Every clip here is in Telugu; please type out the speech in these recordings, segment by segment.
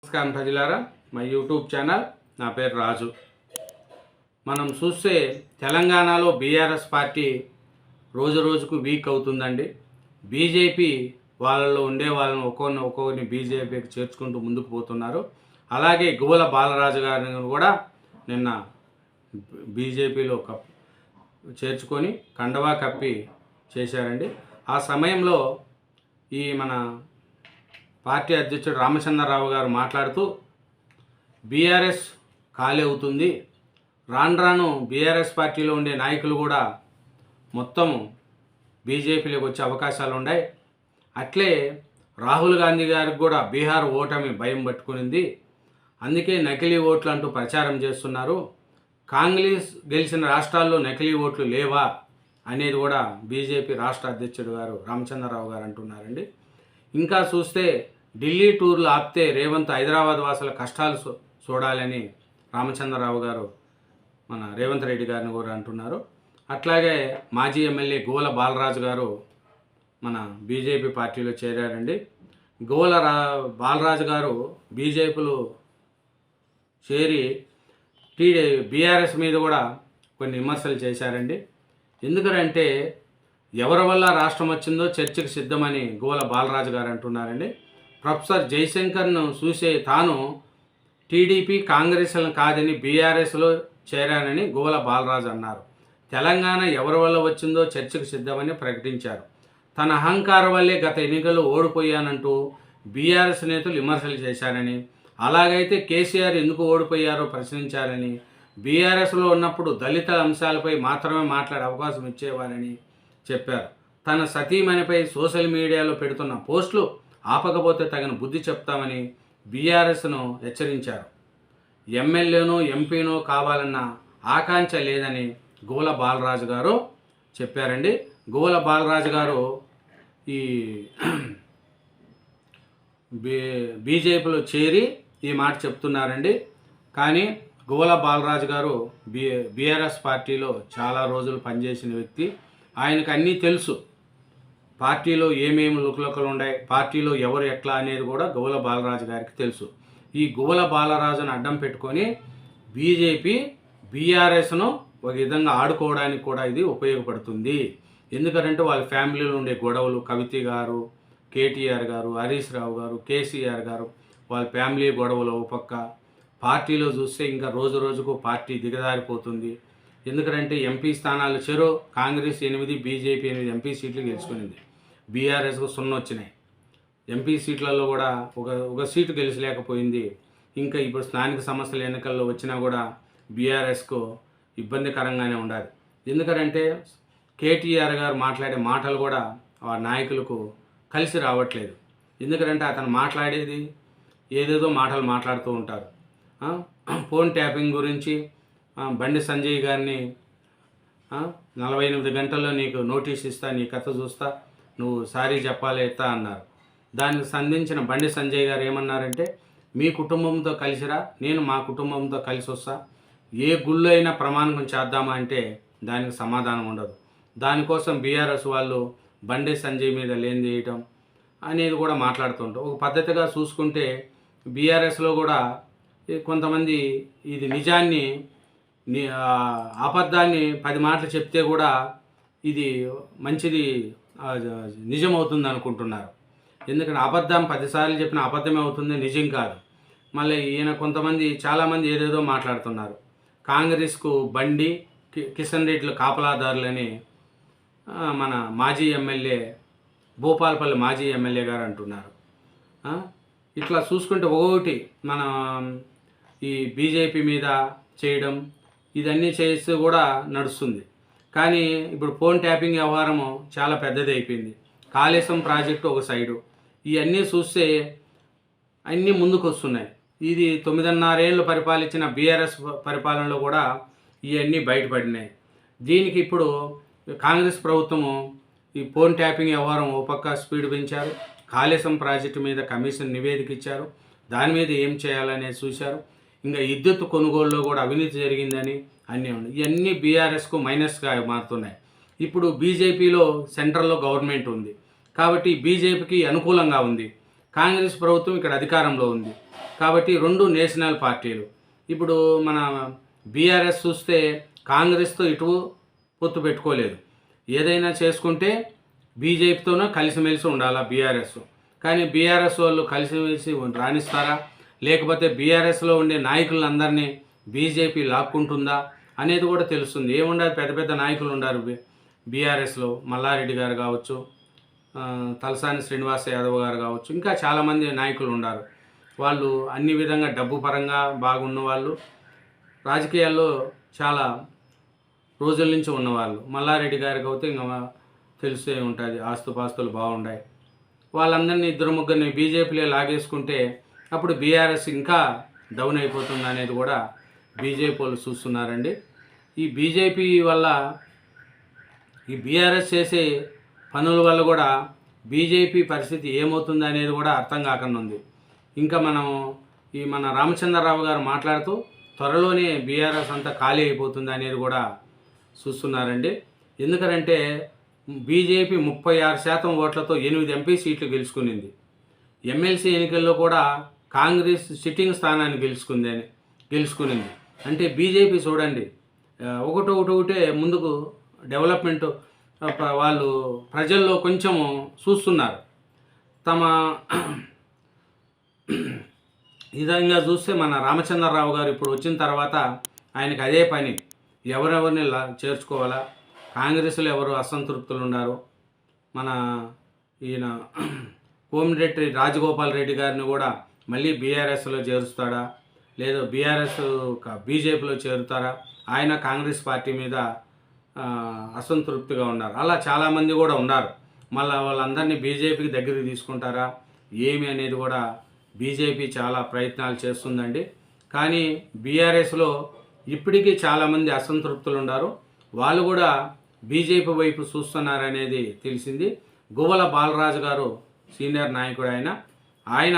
నమస్కారం ప్రజలారా, మా యూట్యూబ్ ఛానల్. నా పేరు రాజు. మనం చూస్తే తెలంగాణలో బీఆర్ఎస్ పార్టీ రోజు రోజుకు వీక్ అవుతుందండి. బీజేపీ వాళ్ళలో ఉండే వాళ్ళని ఒక్కొక్కరిని బీజేపీకి చేర్చుకుంటూ ముందుకు పోతున్నారు. అలాగే గువ్వల బాలరాజు గారిని కూడా నిన్న బీజేపీలో చేర్చుకొని కండవా కప్పి చేశారండి. ఆ సమయంలో మన పార్టీ అధ్యక్షుడు రామచంద్రరావు గారు మాట్లాడుతూ బీఆర్ఎస్ ఖాళీ అవుతుంది, రాను రాను బీఆర్ఎస్ పార్టీలో ఉండే నాయకులు కూడా మొత్తం బీజేపీలోకి వచ్చే అవకాశాలు ఉన్నాయి. అట్లే రాహుల్ గాంధీ గారికి కూడా బీహార్ ఓటమి భయం పట్టుకునింది, అందుకే నకిలీ ఓట్లు అంటూ ప్రచారం చేస్తున్నారు. కాంగ్రెస్ గెలిచిన రాష్ట్రాల్లో నకిలీ ఓట్లు లేవా అనేది కూడా బీజేపీ రాష్ట్ర అధ్యక్షుడు గారు రామచంద్రరావు గారు అంటున్నారండి. ఇంకా చూస్తే ఢిల్లీ టూర్లు ఆపితే రేవంత్ హైదరాబాద్ వాసుల కష్టాలు చూడాలని రామచంద్రరావు గారు మన రేవంత్ రెడ్డి గారిని కూడా అంటున్నారు. అట్లాగే మాజీ ఎమ్మెల్యే గువ్వల బాలరాజు గారు మన బీజేపీ పార్టీలో చేరారండి. బాలరాజు గారు బీజేపీలో చేరి బీఆర్ఎస్ మీద కూడా కొన్ని విమర్శలు చేశారండి. ఎందుకంటే ఎవరి వల్ల రాష్ట్రం వచ్చిందో చర్చకు సిద్ధమని గువ్వల బాలరాజు గారు అంటున్నారండి. ప్రొఫెసర్ జయశంకర్ను చూసే తాను టీడీపీ కాంగ్రెస్లను కాదని బీఆర్ఎస్లో చేరానని గువ్వల బాలరాజు అన్నారు. తెలంగాణ ఎవరి వల్ల వచ్చిందో చర్చకు సిద్ధమని ప్రకటించారు. తన అహంకారం వల్లే గత ఎన్నికల్లో ఓడిపోయానంటూ బీఆర్ఎస్ నేతలు విమర్శలు చేశారని, అలాగైతే కేసీఆర్ ఎందుకు ఓడిపోయారో ప్రశ్నించారని, బీఆర్ఎస్లో ఉన్నప్పుడు దళిత అంశాలపై మాత్రమే మాట్లాడే అవకాశం ఇచ్చేవారని చెప్పారు. తన సతీమణిపై సోషల్ మీడియాలో పెడుతున్న పోస్టులు ఆపకపోతే తగిన బుద్ధి చెప్తామని బీఆర్ఎస్ను హెచ్చరించారు. ఎమ్మెల్యేనో ఎంపీనో కావాలన్న ఆకాంక్ష లేదని గువ్వల బాలరాజు గారు చెప్పారండి. గువ్వల బాలరాజు గారు ఈ బీజేపీలో చేరి ఈ మాట చెప్తున్నారండి. కానీ గువ్వల బాలరాజు గారు బీఆర్ఎస్ పార్టీలో చాలా రోజులు పనిచేసిన వ్యక్తి. ఆయనకు అన్నీ తెలుసు. పార్టీలో ఏమేమి లుకలుకలు ఉన్నాయి, పార్టీలో ఎవరు ఎట్లా అనేది కూడా గువ్వల బాలరాజు గారికి తెలుసు. ఈ గువ్వల బాలరాజును అడ్డం పెట్టుకొని బీజేపీ బీఆర్ఎస్ను ఒక విధంగా ఆడుకోవడానికి కూడా ఇది ఉపయోగపడుతుంది. ఎందుకంటే వాళ్ళ ఫ్యామిలీలో ఉండే గొడవలు, కవిత గారు, కేటీఆర్ గారు, హరీష్ రావు గారు, కేసీఆర్ గారు, వాళ్ళ ఫ్యామిలీ గొడవలు ఒక పక్క, పార్టీలో చూస్తే ఇంకా రోజు రోజుకు పార్టీ దిగజారిపోతుంది. ఎందుకంటే ఎంపీ స్థానాలు కాంగ్రెస్ 8, బీజేపీ 8 ఎంపీ సీట్లు గెలుచుకునింది. బీఆర్ఎస్కు 0 వచ్చినాయి. ఎంపీ సీట్లలో కూడా ఒక సీటు గెలిచలేకపోయింది. ఇంకా ఇప్పుడు స్థానిక సంస్థల ఎన్నికల్లో వచ్చినా కూడా బీఆర్ఎస్కు ఇబ్బందికరంగానే ఉండాలి. ఎందుకంటే కేటీఆర్ గారు మాట్లాడే మాటలు కూడా ఆ నాయకులకు కలిసి రావట్లేదు. ఎందుకంటే అతను మాట్లాడేది ఏదేదో మాటలు మాట్లాడుతూ ఉంటారు. ఫోన్ ట్యాపింగ్ గురించి బండి సంజయ్ గారిని 48 గంటల్లో నీకు నోటీస్ ఇస్తా, నీ కథ చూస్తా, నువ్వు సారీ చెప్పాలి ఎత్తా అన్నారు. దానికి సంధించిన బండి సంజయ్ గారు ఏమన్నారంటే, మీ కుటుంబంతో కలిసిరా, నేను మా కుటుంబంతో కలిసి వస్తా, ఏ గుళ్ళు అయినా ప్రమాణం చేద్దామా అంటే దానికి సమాధానం ఉండదు. దానికోసం బీఆర్ఎస్ వాళ్ళు బండి సంజయ్ మీద లేని చేయటం అనేది కూడా మాట్లాడుతుంటారు. ఒక పద్ధతిగా చూసుకుంటే బీఆర్ఎస్లో కూడా కొంతమంది ఇది నిజాన్ని అబద్ధాన్ని 10 మాటలు చెప్తే కూడా ఇది మంచిది నిజమవుతుంది అనుకుంటున్నారు. ఎందుకంటే అబద్ధం 10 సార్లు చెప్పిన అబద్ధమే అవుతుంది, నిజం కాదు. మళ్ళీ కొంతమంది చాలామంది ఏదేదో మాట్లాడుతున్నారు. కాంగ్రెస్కు బండి కిషన్ రెడ్డిలు కాపలాదారులని మన మాజీ ఎమ్మెల్యే భూపాలపల్లి మాజీ ఎమ్మెల్యే గారు అంటున్నారు. ఇట్లా చూసుకుంటే ఒకటి మన ఈ బీజేపీ మీద చేయడం ఇదన్నీ చేస్తూ కూడా నడుస్తుంది. కానీ ఇప్పుడు ఫోన్ ట్యాపింగ్ వ్యవహారము చాలా పెద్దది అయిపోయింది. కాళేశ్వరం ప్రాజెక్టు ఒక సైడు, ఇవన్నీ చూస్తే అన్నీ ముందుకు వస్తున్నాయి. ఇది 9.5 ఏళ్ళు పరిపాలించిన బీఆర్ఎస్ పరిపాలనలో కూడా ఇవన్నీ బయటపడినాయి. దీనికి ఇప్పుడు కాంగ్రెస్ ప్రభుత్వము ఈ ఫోన్ ట్యాపింగ్ వ్యవహారం ఒక పక్క స్పీడ్ పెంచారు. కాళేశ్వరం ప్రాజెక్టు మీద కమిషన్ నివేదిక ఇచ్చారు, దాని మీద ఏం చేయాలనేది చూశారు. ఇంకా విద్యుత్ కొనుగోలులో కూడా అవినీతి జరిగిందని అన్నీ ఉన్నాయి. ఇవన్నీ బీఆర్ఎస్కు మైనస్గా మారుతున్నాయి. ఇప్పుడు బీజేపీలో సెంట్రల్లో గవర్నమెంట్ ఉంది కాబట్టి బీజేపీకి అనుకూలంగా ఉంది. కాంగ్రెస్ ప్రభుత్వం ఇక్కడ అధికారంలో ఉంది. కాబట్టి రెండు నేషనల్ పార్టీలు. ఇప్పుడు మన బీఆర్ఎస్ చూస్తే కాంగ్రెస్తో ఇటు పొత్తు పెట్టుకోలేదు. ఏదైనా చేసుకుంటే బీజేపీతోనూ కలిసిమెలిసి ఉండాలా బీఆర్ఎస్. కానీ బీఆర్ఎస్ వాళ్ళు కలిసిమెలిసి రాణిస్తారా, లేకపోతే బీఆర్ఎస్లో ఉండే నాయకులందరినీ బీజేపీ లాక్కుంటుందా అనేది కూడా తెలుస్తుంది. ఏముండాలి, పెద్ద పెద్ద నాయకులు ఉన్నారు బీఆర్ఎస్లో. మల్లారెడ్డి గారు కావచ్చు, తలసాని శ్రీనివాస్ యాదవ్ గారు కావచ్చు, ఇంకా చాలామంది నాయకులు ఉన్నారు. వాళ్ళు అన్ని విధంగా డబ్బు పరంగా బాగున్న వాళ్ళు, రాజకీయాల్లో చాలా రోజుల నుంచి ఉన్నవాళ్ళు. మల్లారెడ్డి గారికి అయితే ఇంకా తెలిసే ఉంటుంది, ఆస్తుపాస్తులు బాగున్నాయి. వాళ్ళందరినీ ఇద్దరు ముగ్గురిని బీజేపీలో లాగేసుకుంటే అప్పుడు బీఆర్ఎస్ ఇంకా డౌన్ అయిపోతుంది అనేది కూడా బీజేపీ వాళ్ళు చూస్తున్నారండి. ఈ బీజేపీ వల్ల, ఈ బీఆర్ఎస్ చేసే పనుల వల్ల కూడా బీజేపీ పరిస్థితి ఏమవుతుంది అనేది కూడా అర్థం కాకుండా ఉంది. ఇంకా మన రామచంద్రరావు గారు మాట్లాడుతూ త్వరలోనే బీఆర్ఎస్ అంతా ఖాళీ అయిపోతుంది అనేది కూడా చూస్తున్నారండి. ఎందుకంటే బీజేపీ 36% ఓట్లతో 8 ఎంపీ సీట్లు గెలుచుకునింది. ఎమ్మెల్సీ ఎన్నికల్లో కూడా కాంగ్రెస్ సిట్టింగ్ స్థానాన్ని గెలుచుకునింది. అంటే బీజేపీ చూడండి, ఒకటే ముందుకు డెవలప్మెంట్ వాళ్ళు ప్రజల్లో కొంచెము చూస్తున్నారు. తమ విధంగా చూస్తే మన రామచంద్రరావు గారు ఇప్పుడు వచ్చిన తర్వాత ఆయనకు అదే పని, ఎవరెవరిని చేర్చుకోవాలా, కాంగ్రెస్లో ఎవరు అసంతృప్తులు ఉన్నారు, మన ఈయన కోమిరెడ్డి రాజగోపాల్ రెడ్డి గారిని కూడా మళ్ళీ బీఆర్ఎస్లో చేరుస్తాడా, లేదా బీఆర్ఎస్ బీజేపీలో చేరుతారా, ఆయన కాంగ్రెస్ పార్టీ మీద అసంతృప్తిగా ఉన్నారు. అలా చాలామంది కూడా ఉన్నారు. మళ్ళీ వాళ్ళందరినీ బీజేపీకి దగ్గరికి తీసుకుంటారా ఏమి అనేది కూడా బీజేపీ చాలా ప్రయత్నాలు చేస్తుందండి. కానీ బీఆర్ఎస్లో ఇప్పటికీ చాలామంది అసంతృప్తులు ఉన్నారు. వాళ్ళు కూడా బీజేపీ వైపు చూస్తున్నారనేది తెలిసింది. గువ్వల బాలరాజు గారు సీనియర్ నాయకుడు, ఆయన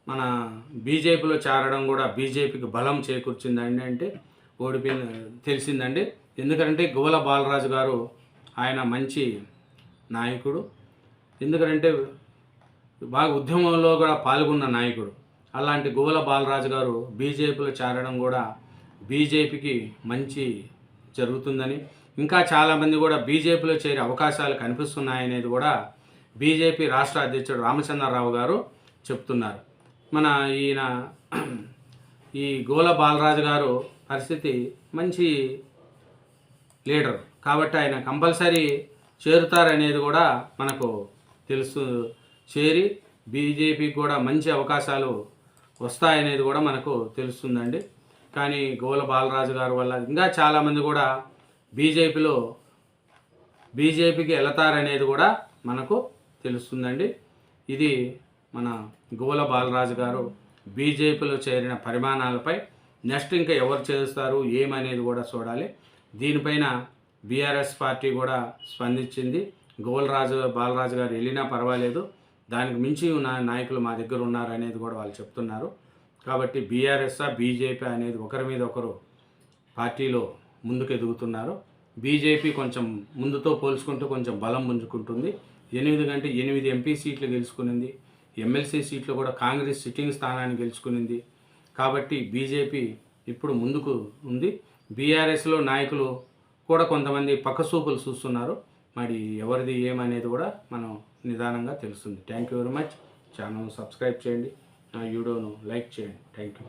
మన బీజేపీలో చేరడం కూడా బీజేపీకి బలం చేకూర్చిందండి. అంటే తెలిసిందండి. ఎందుకంటే గువ్వల బాలరాజు గారు ఆయన మంచి నాయకుడు. ఎందుకంటే బాగా ఉద్యమంలో కూడా పాల్గొన్న నాయకుడు. అలాంటి గువ్వల బాలరాజు గారు బీజేపీలో చేరడం కూడా బీజేపీకి మంచి జరుగుతుందని, ఇంకా చాలామంది కూడా బీజేపీలో చేరే అవకాశాలు కనిపిస్తున్నాయనేది కూడా బీజేపీ రాష్ట్ర అధ్యక్షుడు రామచంద్రరావు గారు చెప్తున్నారు. ఈ గువ్వల బాలరాజు గారు పరిస్థితి మంచి లీడర్ కాబట్టి ఆయన కంపల్సరీ చేరుతారనేది కూడా మనకు చేరి బీజేపీకి కూడా మంచి అవకాశాలు వస్తాయనేది కూడా మనకు తెలుస్తుందండి. కానీ గువ్వల బాలరాజు గారు వల్ల ఇంకా చాలామంది కూడా బీజేపీకి వెళతారనేది కూడా మనకు తెలుస్తుందండి. ఇది మన గువ్వల బాలరాజు గారు బీజేపీలో చేరిన పరిమాణాలపై నెక్స్ట్ ఇంకా ఎవరు చేస్తారు ఏమనేది కూడా చూడాలి. దీనిపైన బీఆర్ఎస్ పార్టీ కూడా స్పందించింది. బాలరాజు గారు వెళ్ళినా పర్వాలేదు, దానికి మించి ఉన్న నాయకులు మా దగ్గర ఉన్నారు అనేది కూడా వాళ్ళు చెప్తున్నారు. కాబట్టి బీఆర్ఎస్ బీజేపీ అనేది ఒకరి మీద ఒకరు పార్టీలో ముందుకు ఎదుగుతున్నారు. బీజేపీ కొంచెం ముందుతో పోల్చుకుంటూ కొంచెం బలం పుంజుకుంటుంది. 8 ఎంపీ సీట్లు గెలుచుకునింది. ఎమ్మెల్సీ సీట్లు కూడా కాంగ్రెస్ సిట్టింగ్ స్థానాన్ని గెలుచుకునింది. కాబట్టి బీజేపీ ఇప్పుడు ముందుకు ఉంది. బీఆర్ఎస్లో నాయకులు కూడా కొంతమంది పక్కసూపులు చూస్తున్నారు. మరి ఎవరిది ఏమనేది కూడా మనం నిదానంగా తెలుస్తుంది. Thank you very much. Channel subscribe చేయండి, నా వీడియోను లైక్ చేయండి. Thank you.